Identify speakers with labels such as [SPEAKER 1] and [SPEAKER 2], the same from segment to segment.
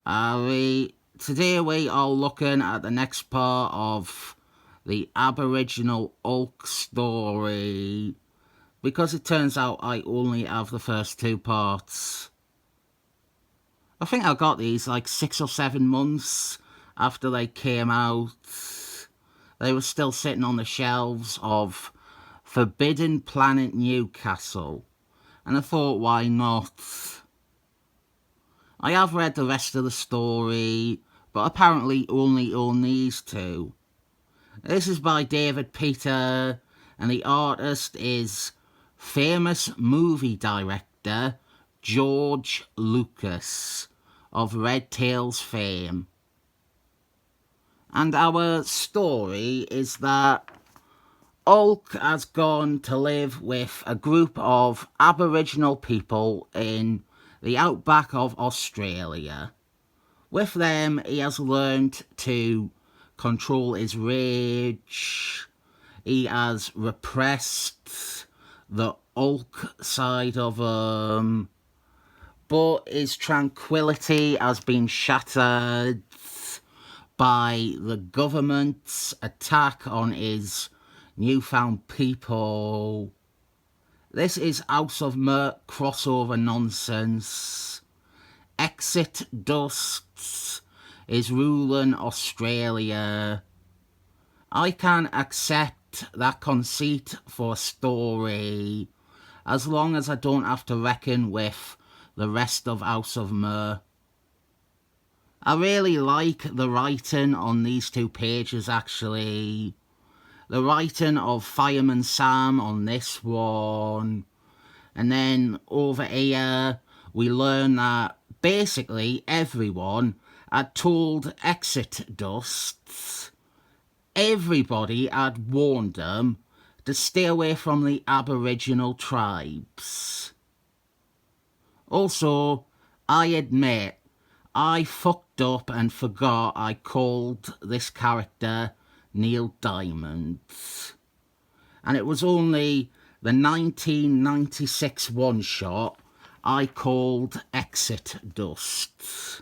[SPEAKER 1] Today we are looking at the next part of the Aboriginal Hulk story, because it turns out I only have the first two parts. I think I got these like 6 or 7 months after they came out. They were still sitting on the shelves of Forbidden Planet Newcastle, and I thought, why not? I have read the rest of the story, but apparently only own these two. This is by P.A.D, and the artist is famous movie director George Lucas of Red Tails fame. And our story is that Hulk has gone to live with a group of Aboriginal people in the outback of Australia. With them, he has learned to control his rage. He has repressed the Hulk side of him, but his tranquility has been shattered by the government's attack on his newfound people. This is House of Merc crossover nonsense. Exit Dust is ruling Australia. I can accept that conceit for a story, as long as I don't have to reckon with the rest of House of Mer. I really like the writing on these 2 pages, actually. The writing of Fireman Sam on this one. And then over here, we learn that basically everyone had told Exit Dust. Everybody had warned them to stay away from the Aboriginal tribes. Also, I admit, I fucked up and forgot I called this character Neil Diamond. And it was only the 1996 one-shot I called Exit Dust.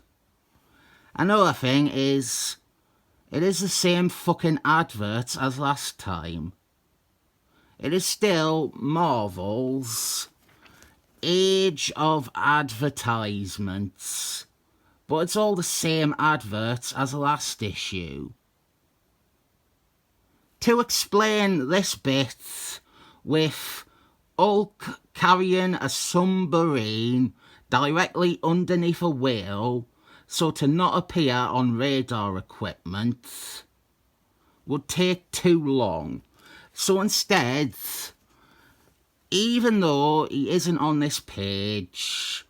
[SPEAKER 1] Another thing is, it is the same fucking advert as last time. It is still Marvel's Age of Advertisements, but it's all the same adverts as last issue. To explain this bit, with Hulk carrying a submarine directly underneath a whale so to not appear on radar equipment, would take too long. So instead, even though he isn't on this page,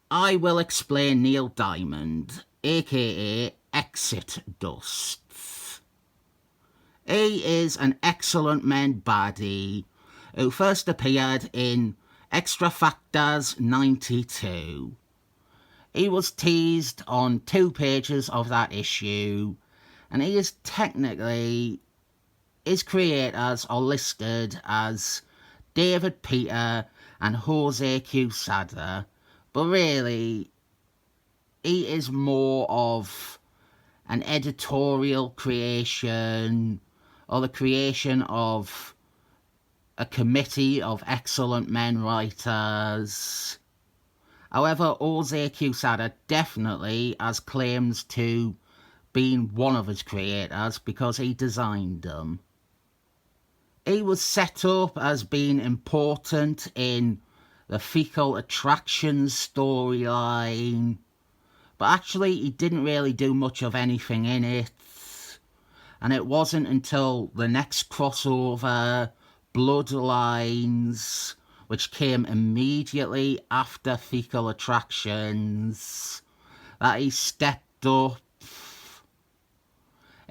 [SPEAKER 1] I will explain Neil Diamond, aka Exit Dust. He is an excellent men baddie who first appeared in Extra Factors 92. He was teased on 2 pages of that issue, and he is technically, his creators are listed as David Peter and Jose Quesada, but really, he is more of an editorial creation, or the creation of a committee of excellent men writers. However, Jose Quesada definitely has claims to being one of his creators because he designed them. He was set up as being important in the fecal attractions storyline, but actually he didn't really do much of anything in it. And it wasn't until the next crossover, Bloodlines, which came immediately after Fecal Attractions, that he stepped up.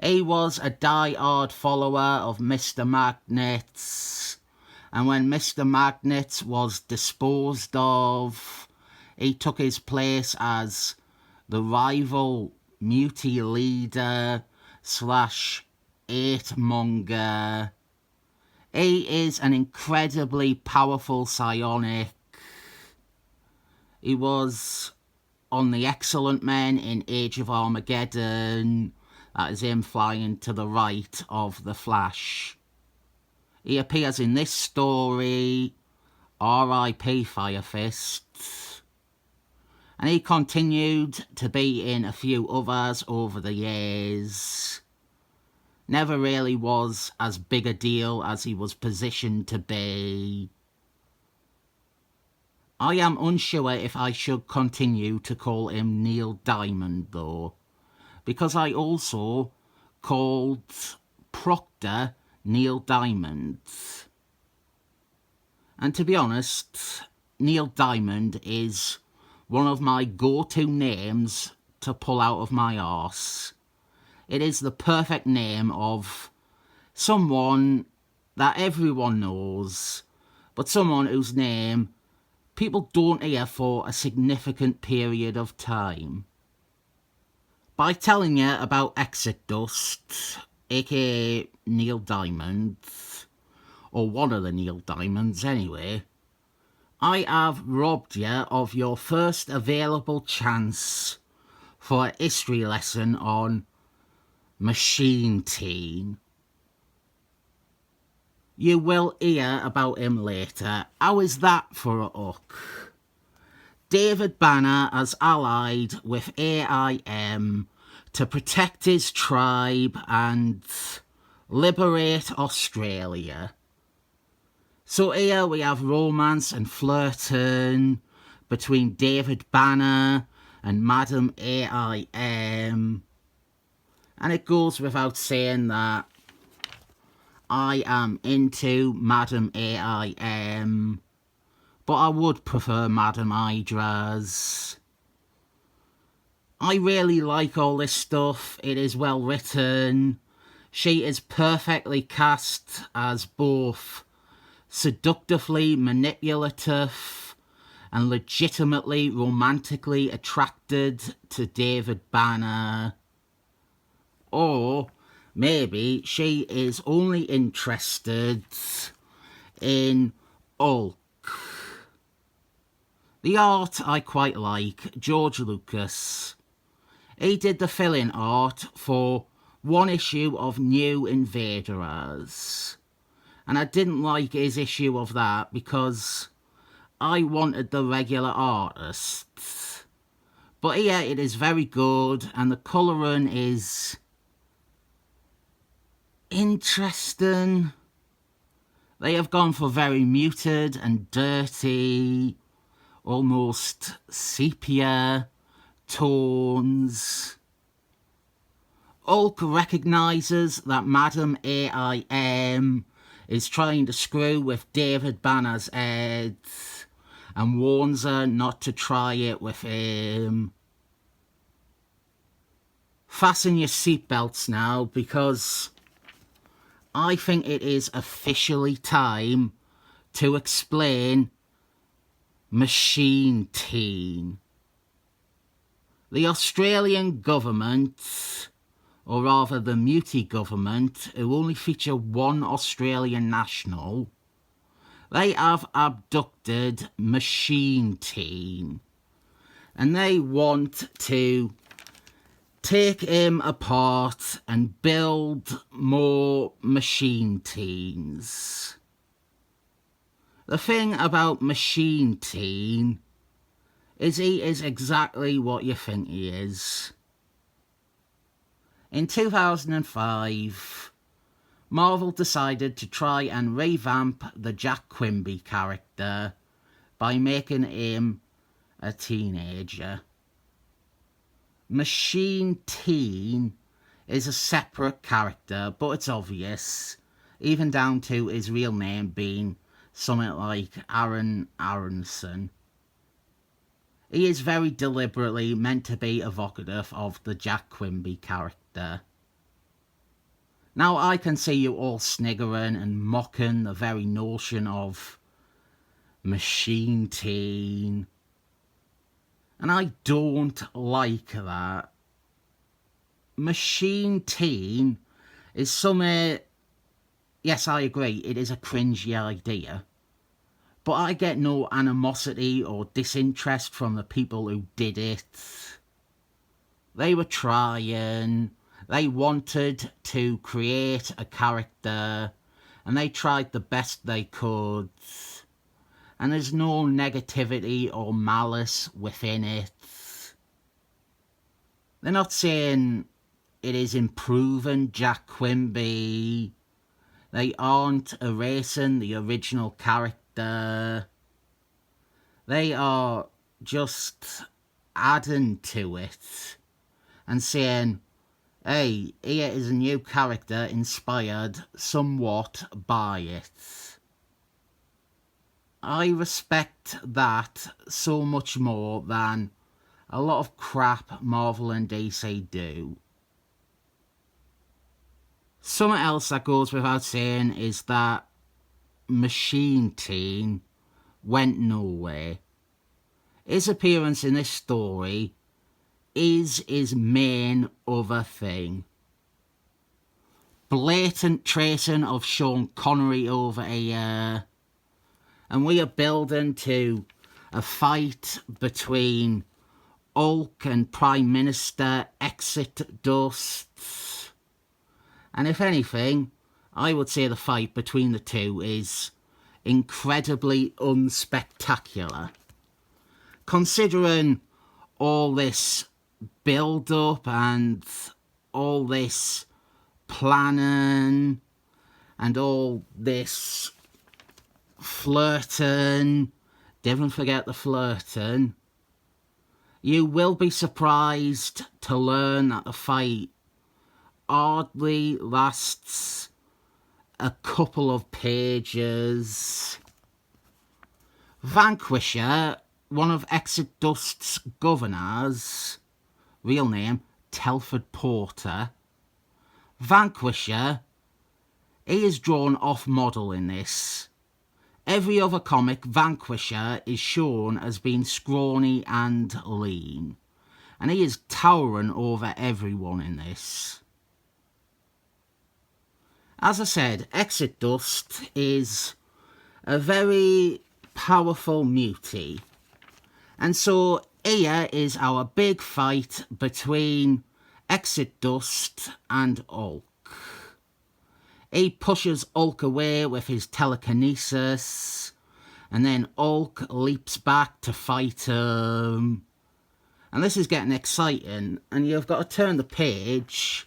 [SPEAKER 1] He was a die-hard follower of Mr. Magnet, and when Mr. Magnet was disposed of, he took his place as the rival mutie leader / hate-monger. He is an incredibly powerful psionic. He was on the Excellent Men in Age of Armageddon. That is him flying to the right of the Flash. He appears in this story, R.I.P. Fire Fist. And he continued to be in a few others over the years. Never really was as big a deal as he was positioned to be. I am unsure if I should continue to call him Neil Diamond though, because I also called Proctor Neil Diamond. And to be honest, Neil Diamond is one of my go-to names to pull out of my arse. It is the perfect name of someone that everyone knows, but someone whose name people don't hear for a significant period of time. By telling you about Exit Dust, aka Neil Diamond, or one of the Neil Diamonds anyway, I have robbed you of your first available chance for a history lesson on Machine Teen. You will hear about him later. How is that for a hook? David Banner has allied with A.I.M to protect his tribe and liberate Australia. So here we have romance and flirting between David Banner and Madam A.I.M. And it goes without saying that I am into Madam A.I.M, but I would prefer Madam Hydra's. I really like all this stuff. It is well written. She is perfectly cast as both seductively manipulative and legitimately romantically attracted to David Banner. Or maybe she is only interested in Hulk. The art I quite like. George Lucas. He did the fill-in art for one issue of New Invaders. And I didn't like his issue of that because I wanted the regular artist. But yeah, it is very good and the colouring is interesting. They have gone for very muted and dirty, almost sepia tones. Hulk recognises that Madam A.I.M is trying to screw with David Banner's head and warns her not to try it with him. Fasten your seatbelts now because I think it is officially time to explain Machine Teen. The Australian government, or rather the Muti government, who only feature one Australian national, they have abducted Machine Teen. And they want to take him apart and build more Machine Teens. The thing about Machine Teen is he is exactly what you think he is. In 2005, Marvel decided to try and revamp the Jack Quimby character by making him a teenager. Machine Teen is a separate character, but it's obvious, even down to his real name being something like Aaron Aronson. He is very deliberately meant to be evocative of the Jack Quimby character. Now I can see you all sniggering and mocking the very notion of Machine Teen. And I don't like that. Machine Teen is somewhere... Yes, I agree, it is a cringy idea. But I get no animosity or disinterest from the people who did it. They were trying, they wanted to create a character, and they tried the best they could. And there's no negativity or malice within it. They're not saying it is improving Jack Quimby. They aren't erasing the original character. They are just adding to it and saying, hey, here is a new character inspired somewhat by it. I respect that so much more than a lot of crap Marvel and DC do. Something else that goes without saying is that Machine Teen went nowhere. His appearance in this story is his main other thing. Blatant tracing of Sean Connery over here, and we are building to a fight between Hulk and Prime Minister Exit Dust. And if anything, I would say the fight between the two is incredibly unspectacular. Considering all this build-up and all this planning and all this flirting, didn't forget the flirting, you will be surprised to learn that the fight hardly lasts a couple of pages. Vanquisher, one of Exit Dust's governors, real name Telford Porter, Vanquisher, he is drawn off model in this. Every other comic, Vanquisher is shown as being scrawny and lean, and he is towering over everyone in this. As I said, Exit Dust is a very powerful mutie, and so here is our big fight between Exit Dust and Hulk. He pushes Hulk away with his telekinesis, and then Hulk leaps back to fight him. And this is getting exciting, and you've got to turn the page,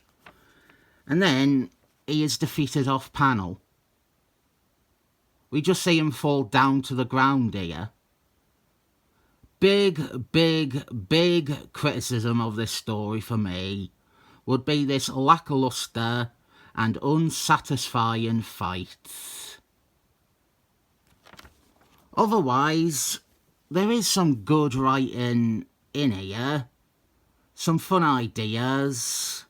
[SPEAKER 1] and then he is defeated off panel. We just see him fall down to the ground here. Big criticism of this story for me would be this lackluster and unsatisfying fight. Otherwise, there is some good writing in here, some fun ideas.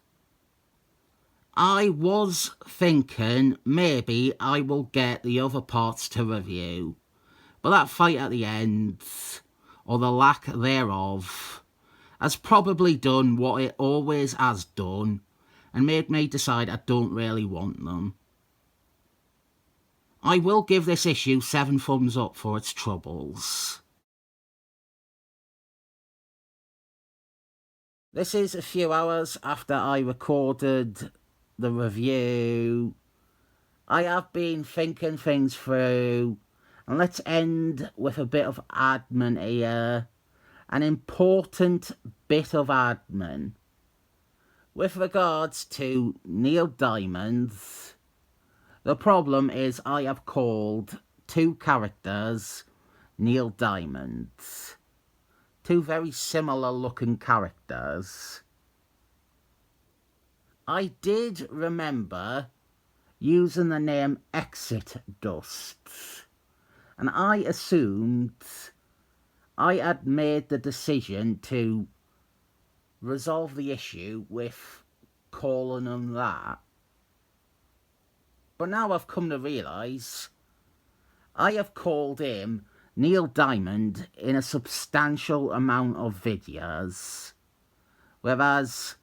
[SPEAKER 1] I was thinking maybe I will get the other parts to review, but that fight at the end, or the lack thereof, has probably done what it always has done and made me decide I don't really want them. I will give this issue 7 thumbs up for its troubles. This is a few hours after I recorded the review. I have been thinking things through, and let's end with a bit of admin here. An important bit of admin. With regards to Neil Diamond, the problem is I have called 2 characters Neil Diamond. 2 very similar looking characters. I did remember using the name Exit Dust, and I assumed I had made the decision to resolve the issue with calling him that. But now I've come to realise I have called him Neil Diamond in a substantial amount of videos, whereas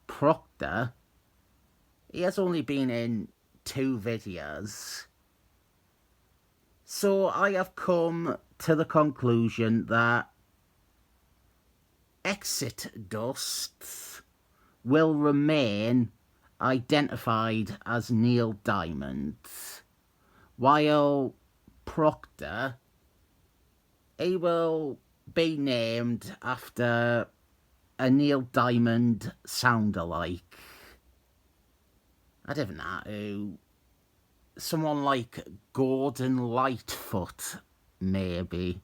[SPEAKER 1] Proctor, he has only been in 2 videos. So I have come to the conclusion that exit dust will remain identified as Neil Diamond, while Proctor, he will be named after a Neil Diamond sound-alike. I don't know who. Someone like Gordon Lightfoot, maybe.